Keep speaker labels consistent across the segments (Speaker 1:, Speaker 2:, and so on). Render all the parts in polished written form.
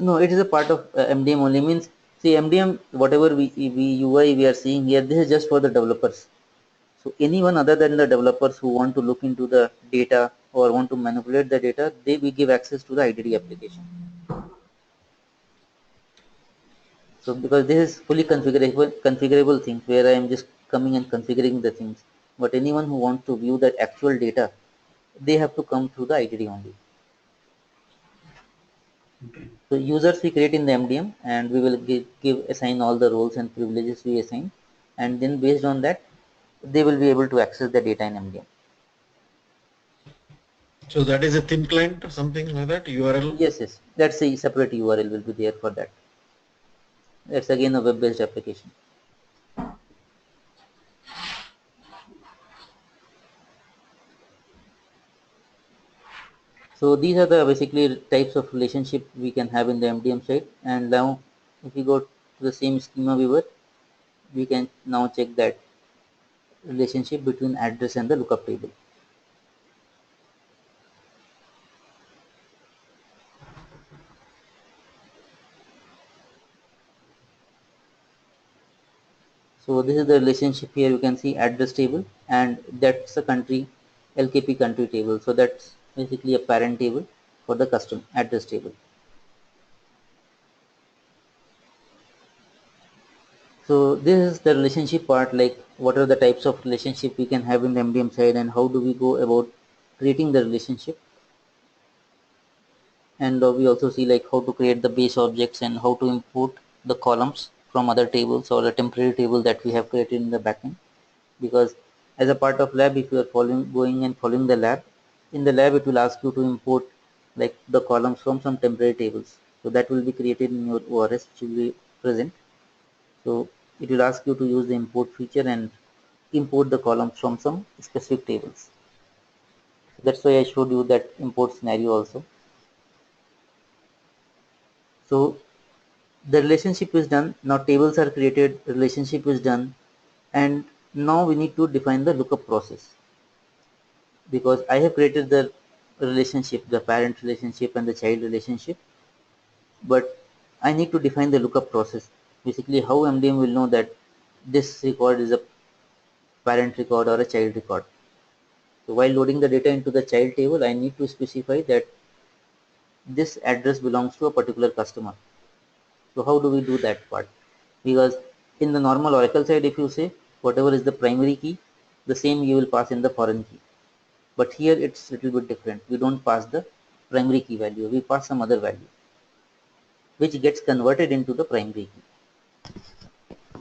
Speaker 1: No, it is a part of MDM only. Means, see, MDM, whatever we UI we are seeing here, this is just for the developers. So anyone other than the developers who want to look into the data or want to manipulate the data, they we give access to the IDD application. So because this is fully configurable things where I am just coming and configuring the things. But anyone who wants to view that actual data, they have to come through the IDD only.
Speaker 2: Okay.
Speaker 1: So users we create in the MDM, and we will assign all the roles and privileges we assign, and then based on that, they will be able to access the data in MDM.
Speaker 2: So that is a thin client or something like that, URL?
Speaker 1: Yes, yes. That's a separate URL will be there for that. That's again a web-based application. So these are the basically types of relationship we can have in the MDM side. And now, if we go to the same schema viewer, we can now check that relationship between address and the lookup table. So this is the relationship here. You can see address table, and that's a country LKP country table. So that's basically a parent table for the custom address table. So this is the relationship part, like what are the types of relationship we can have in the MDM side, and how do we go about creating the relationship. And we also see like how to create the base objects and how to import the columns from other tables or a temporary table that we have created in the backend. Because as a part of lab, if you are going and following the lab, in the lab it will ask you to import like the columns from some temporary tables. So that will be created in your ORS, which will be present. So it will ask you to use the import feature and import the columns from some specific tables. So that's why I showed you that import scenario also. So the relationship is done. Now tables are created, relationship is done, and now we need to define the lookup process, because I have created the relationship, the parent relationship and the child relationship, but I need to define the lookup process. Basically, how MDM will know that this record is a parent record or a child record. So while loading the data into the child table, I need to specify that this address belongs to a particular customer. So how do we do that part? Because in the normal Oracle side, if you say whatever is the primary key, the same you will pass in the foreign key. But here it's little bit different. We don't pass the primary key value. We pass some other value, which gets converted into the primary key.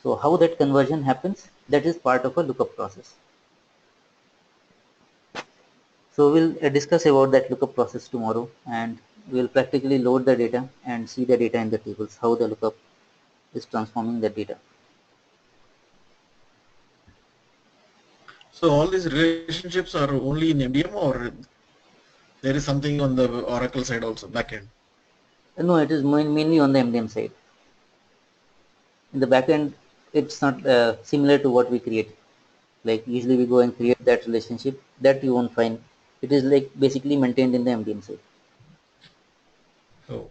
Speaker 1: So how that conversion happens, that is part of a lookup process. So we'll discuss about that lookup process tomorrow, and we'll practically load the data and see the data in the tables, how the lookup is transforming the data.
Speaker 2: So all these relationships are only in MDM, or there is something on the Oracle side also, backend?
Speaker 1: No, it is mainly on the MDM side. In the backend, it's not similar to what we create. Like usually we go and create that relationship, that you won't find. It is like basically maintained in the MDM side.
Speaker 2: Okay.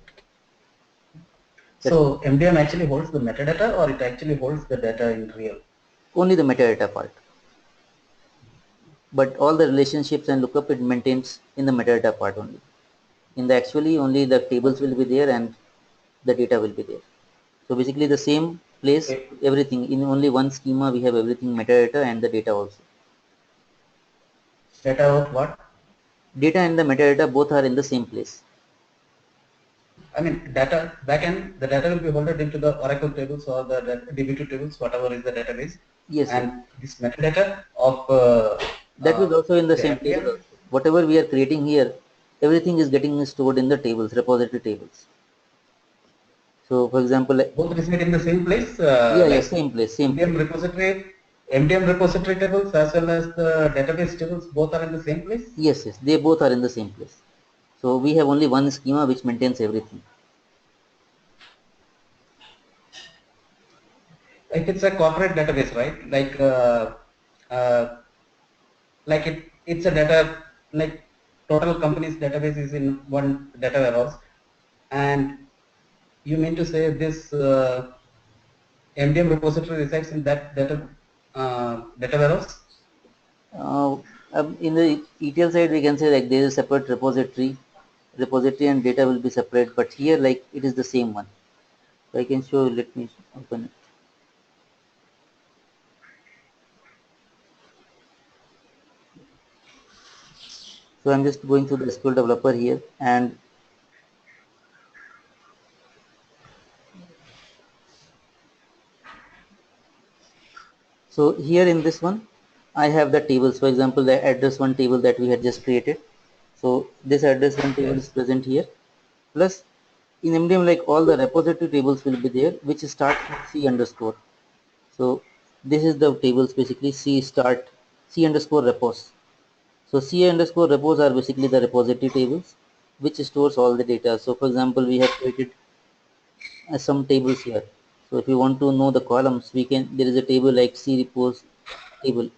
Speaker 1: That's
Speaker 3: So MDM actually holds the metadata, or it actually holds the data in real?
Speaker 1: only the metadata part. But all the relationships and lookup it maintains in the metadata part only. In the actually only the tables will be there and the data will be there. So basically the same place,
Speaker 3: Okay.
Speaker 1: everything in only one schema we have everything metadata and the data also.
Speaker 3: Data of what?
Speaker 1: Data and the metadata both are in the same place.
Speaker 3: I mean, data backend, the data will be holded into the Oracle tables or the DB2 tables, whatever is the database,
Speaker 1: Yes, yes.
Speaker 3: and this metadata of
Speaker 1: That will also in the
Speaker 3: the
Speaker 1: same table
Speaker 3: MDM.
Speaker 1: also. Whatever we are creating here, everything is getting stored in the tables, repository tables. So for example,
Speaker 3: Both reside in the same place,
Speaker 1: yeah,
Speaker 3: like
Speaker 1: same place, same place.
Speaker 3: MDM repository tables as well as the database tables, both are in the same place.
Speaker 1: Yes, yes, they both are in the same place. So we have only one schema which maintains everything.
Speaker 3: Like it's a corporate database, right? Uh, like it's a data, like total company's database is in one data warehouse, and you mean to say this MDM repository resides in that data warehouse?
Speaker 1: In the ETL side, we can say like there is a separate repository and data will be separate, but here like it is the same one. So I can show you, let me open it. So I'm just going through the SQL developer here, and so here in this one, I have the tables. For example, the address one table that we had just created. So this address one table is present here. Plus in MDM, like all the repository tables will be there, which start with C underscore. So this is the tables basically C underscore repos. So C underscore repos are basically the repository tables which stores all the data. So for example, we have created some tables here. So if you want to know the columns, there is a table like C repos table.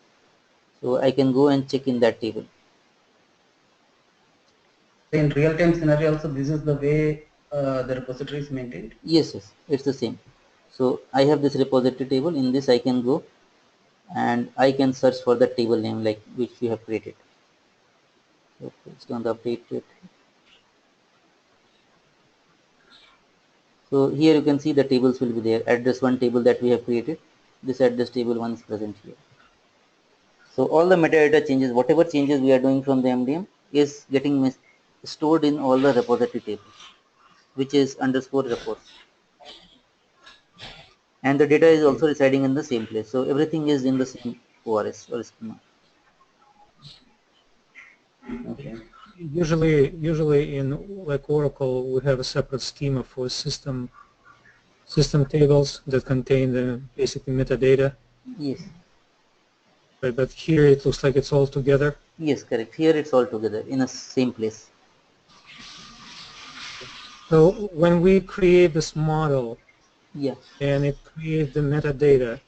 Speaker 1: So I can go and check in that table.
Speaker 3: In real-time scenario also, this is the way the repository is maintained?
Speaker 1: Yes, it's the same. So I have this repository table. In this I can go and I can search for the table name like which we have created. So based on the updated. So here you can see the tables will be there. Address one table that we have created. This address table one is present here. So all the metadata changes, whatever changes we are doing from the MDM is getting stored in all the repository tables, which is underscore repos. And the data is also residing in the same place. So everything is in the same ORS or schema.
Speaker 3: Okay.
Speaker 4: Usually in like Oracle, we have a separate schema for system tables that contain the basically metadata.
Speaker 1: Yes.
Speaker 4: But here it looks like it's all together.
Speaker 1: Yes, correct. Here it's all together in a same place.
Speaker 4: So when we create this model,
Speaker 1: yeah,
Speaker 4: and it creates the metadata,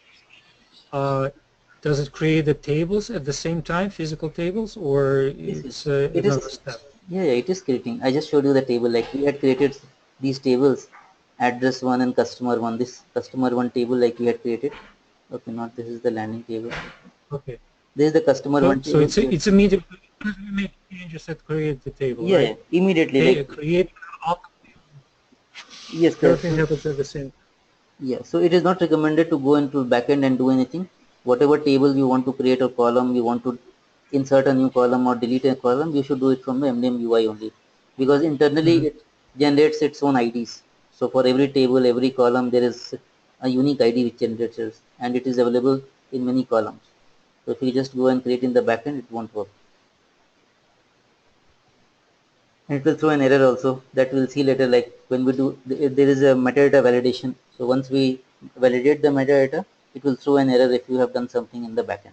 Speaker 4: does it create the tables at the same time, physical tables, or it's another step?
Speaker 1: Yeah, it is creating. I just showed you the table. Like we had created these tables, address one and customer one. This customer one table like we had created. Okay, not this is the landing table.
Speaker 4: Okay.
Speaker 1: This is the customer one table.
Speaker 4: So it's immediately you make changes that create the table.
Speaker 1: Yeah,
Speaker 4: right?
Speaker 1: immediately.
Speaker 4: They create.
Speaker 1: Yes,
Speaker 4: everything happens at the same.
Speaker 1: Yeah, so it is not recommended to go into backend and do anything. Whatever table you want to create a column, you want to insert a new column or delete a column, you should do it from the MDM UI only, because internally it generates its own IDs. So for every table, every column, there is a unique ID which generates, and it is available in many columns. So if you just go and create in the backend, it won't work. And it will throw an error also that we'll see later, like when we do, there is a metadata validation. So once we validate the metadata, it will throw an error if you have done something in the backend.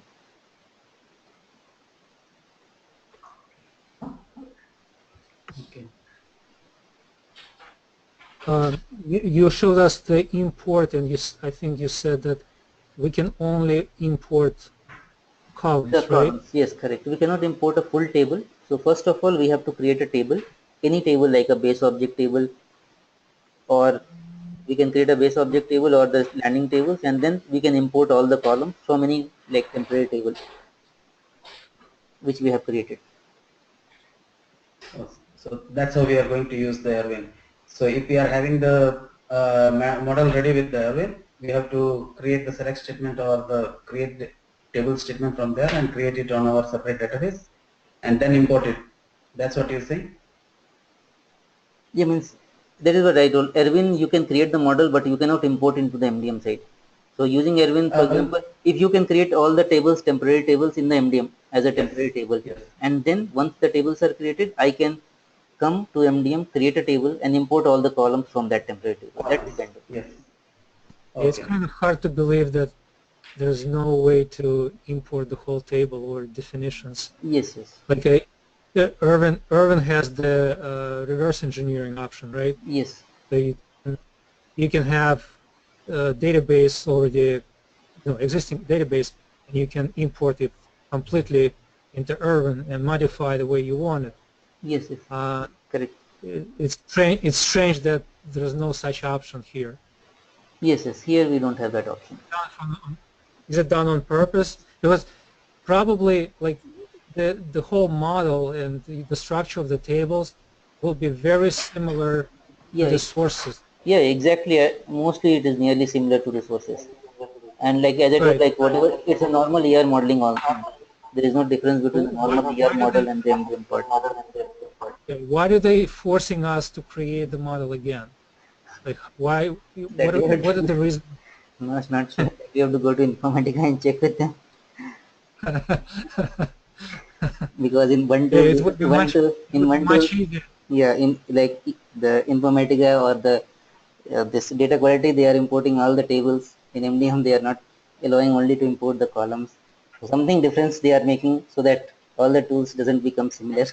Speaker 3: Okay.
Speaker 4: You showed us the import, and I think you said that we can only import columns, right?
Speaker 1: Yes, correct. We cannot import a full table. So first of all, we have to create a table, any table like a base object table, or we can create a base object table or the landing tables, and then we can import all the columns from any like temporary table which we have created.
Speaker 3: So that's how we are going to use the Erwin. So if we are having the model ready with the Erwin, we have to create the select statement or the create the table statement from there and create it on our separate database and then import it. That's what you're saying?
Speaker 1: Yeah, means that is what I told. Erwin, you can create the model, but you cannot import into the MDM side. So using Erwin, for example, if you can create all the tables, temporary tables in the MDM as a temporary table, and then once the tables are created, I can come to MDM, create a table, and import all the columns from that temporary table. That we can do.
Speaker 3: Yes.
Speaker 4: Okay. It's kind of hard to believe that there's no way to import the whole table or definitions.
Speaker 1: Yes.
Speaker 4: Like Erwin has the reverse engineering option, right?
Speaker 1: Yes.
Speaker 4: So you can have a database already, existing database, and you can import it completely into Erwin and modify the way you want it.
Speaker 1: Yes. Correct.
Speaker 4: It's strange that there is no such option here.
Speaker 1: Yes, yes. Here we don't have that option.
Speaker 4: Is it done on purpose? Because probably like the whole model and the structure of the tables will be very similar
Speaker 1: Yeah,
Speaker 4: to the sources.
Speaker 1: yeah, exactly. Mostly it is nearly similar to resources. And like as I told,
Speaker 4: Right.
Speaker 1: like whatever, it's a normal ER modeling also. There is no difference between the normal ER model and the MDM part.
Speaker 4: Why are they forcing us to create the model again? Like why?
Speaker 1: That we have
Speaker 4: What are
Speaker 1: to,
Speaker 4: the reasons?
Speaker 1: no, it's not sure. We have to go to Informatica and check with them because in one tool,
Speaker 4: It would be much easier.
Speaker 1: yeah, in like the Informatica or the this data quality, they are importing all the tables. In MDM, they are not allowing only to import the columns. So something difference they are making so that all the tools doesn't become similar,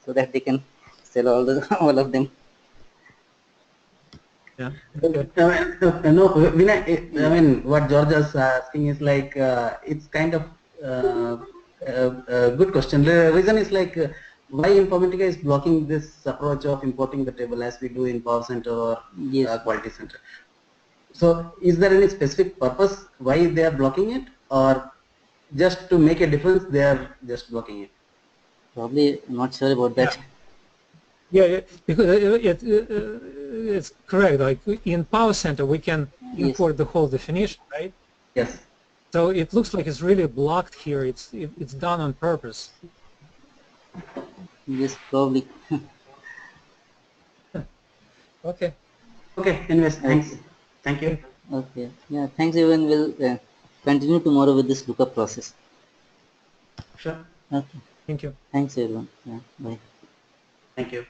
Speaker 1: so that they can sell all the all of them.
Speaker 4: Yeah. Okay.
Speaker 3: No, Vinay, I mean, what George is asking is like, it's kind of a good question. The reason is like, why Informatica is blocking this approach of importing the table as we do in Power Center or
Speaker 1: Yes,
Speaker 3: Quality Center? So, is there any specific purpose why they are blocking it, or just to make a difference, they are just blocking it?
Speaker 1: probably not sure about that.
Speaker 4: Yeah, because it's correct. Like in Power Center, we can
Speaker 1: Yes,
Speaker 4: import the whole definition, right?
Speaker 3: Yes.
Speaker 4: So it looks like it's really blocked here. It's done on purpose.
Speaker 1: yes, probably.
Speaker 4: Okay.
Speaker 3: Okay. Anyways, thanks.
Speaker 1: Okay,
Speaker 3: Thank you.
Speaker 1: okay. Yeah, thanks, everyone. We'll continue tomorrow with this lookup process.
Speaker 3: Sure.
Speaker 1: Okay,
Speaker 4: Thank you.
Speaker 1: thanks, everyone. Yeah, bye.
Speaker 3: Thank you.